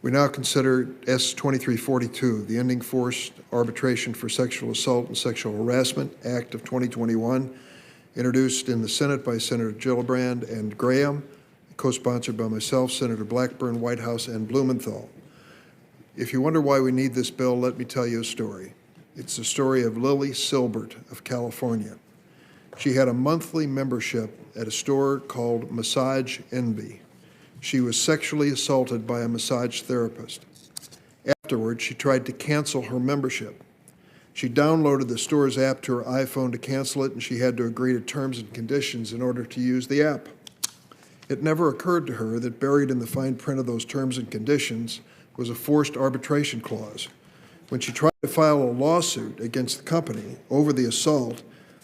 We now consider S-2342, the Ending Forced Arbitration for Sexual Assault and Sexual Harassment Act of 2021, introduced in the Senate by Senator Gillibrand and Graham, co-sponsored by myself, Senator Blackburn, Whitehouse, and Blumenthal. If you wonder why we need this bill, let me tell you a story. It's the story of Lily Silbert of California. She had a monthly membership at a store called Massage Envy. She was sexually assaulted by a massage therapist. Afterwards, she tried to cancel her membership. She downloaded the store's app to her iPhone to cancel it, and she had to agree to terms and conditions in order to use the app. It never occurred to her that buried in the fine print of those terms and conditions was a forced arbitration clause. When she tried to file a lawsuit against the company over the assault,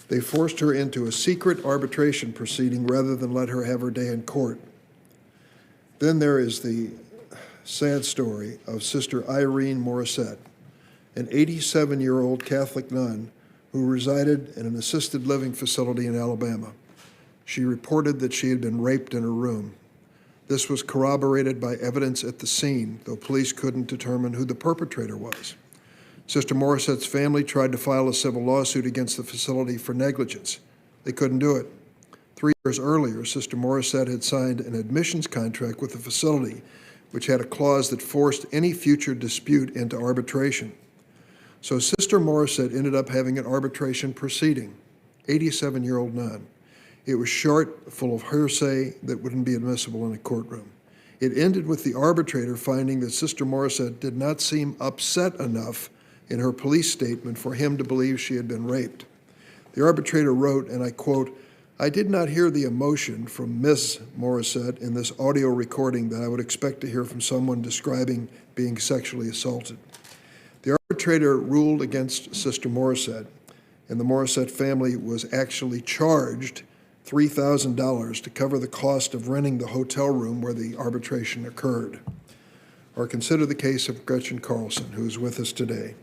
they forced her into a secret arbitration proceeding rather than let her have her day in court. Then there is the sad story of Sister Irene Morissette, an 87-year-old Catholic nun who resided in an assisted living facility in Alabama. She reported that she had been raped in her room. This was corroborated by evidence at the scene, though police couldn't determine who the perpetrator was. Sister Morissette's family tried to file a civil lawsuit against the facility for negligence. They couldn't do it. 3 years earlier, Sister Morissette had signed an admissions contract with the facility, which had a clause that forced any future dispute into arbitration. So Sister Morissette ended up having an arbitration proceeding, 87-year-old nun. It was short, full of hearsay that wouldn't be admissible in a courtroom. It ended with the arbitrator finding that Sister Morissette did not seem upset enough in her police statement for him to believe she had been raped. The arbitrator wrote, and I quote, "I did not hear the emotion from Ms. Morissette in this audio recording that I would expect to hear from someone describing being sexually assaulted." The arbitrator ruled against Sister Morissette, and the Morissette family was actually charged $3,000 to cover the cost of renting the hotel room where the arbitration occurred. Or consider the case of Gretchen Carlson, who is with us today,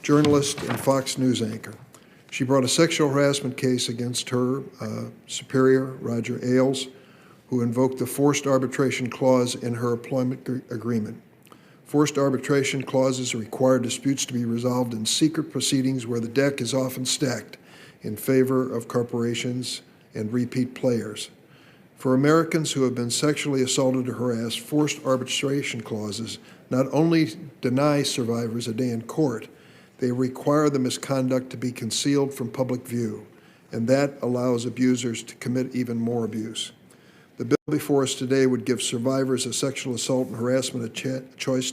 journalist and Fox News anchor. She brought a sexual harassment case against her superior, Roger Ailes, who invoked the forced arbitration clause in her employment agreement. Forced arbitration clauses require disputes to be resolved in secret proceedings where the deck is often stacked in favor of corporations and repeat players. For Americans who have been sexually assaulted or harassed, forced arbitration clauses not only deny survivors a day in court, they require the misconduct to be concealed from public view, and that allows abusers to commit even more abuse. The bill before us today would give survivors of sexual assault and harassment a choice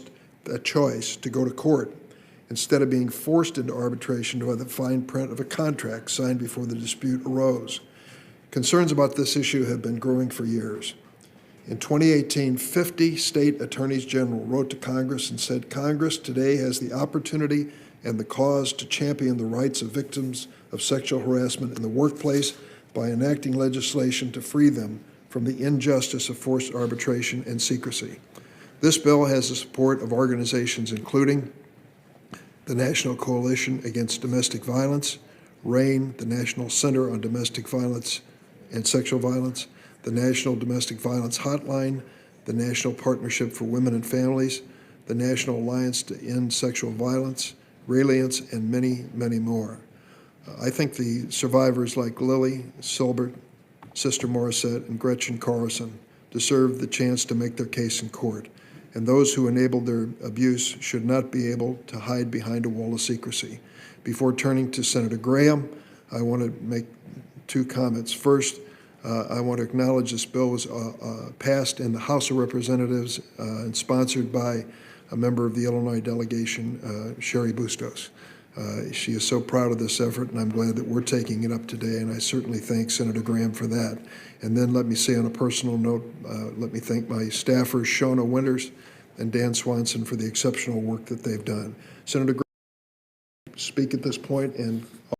to go to court instead of being forced into arbitration by the fine print of a contract signed before the dispute arose. Concerns about this issue have been growing for years. In 2018, 50 state attorneys general wrote to Congress and said, "Congress today has the opportunity and the cause to champion the rights of victims of sexual harassment in the workplace by enacting legislation to free them from the injustice of forced arbitration and secrecy." This bill has the support of organizations including the National Coalition Against Domestic Violence, RAIN, the National Center on Domestic Violence and Sexual Violence, the National Domestic Violence Hotline, the National Partnership for Women and Families, the National Alliance to End Sexual Violence, Reliance, and many, many more. I think the survivors like Lily Silbert, Sister Morissette, and Gretchen Carlson deserve the chance to make their case in court, and those who enabled their abuse should not be able to hide behind a wall of secrecy. Before turning to Senator Graham, I want to make 2 comments. First, I want to acknowledge this bill was passed in the House of Representatives and sponsored by a member of the Illinois delegation, Sherry Bustos. She is so proud of this effort, and I'm glad that we're taking it up today, and I certainly thank Senator Graham for that. And then let me say on a personal note, let me thank my staffers, Shona Winters and Dan Swanson, for the exceptional work that they've done. Senator Graham, speak at this point, and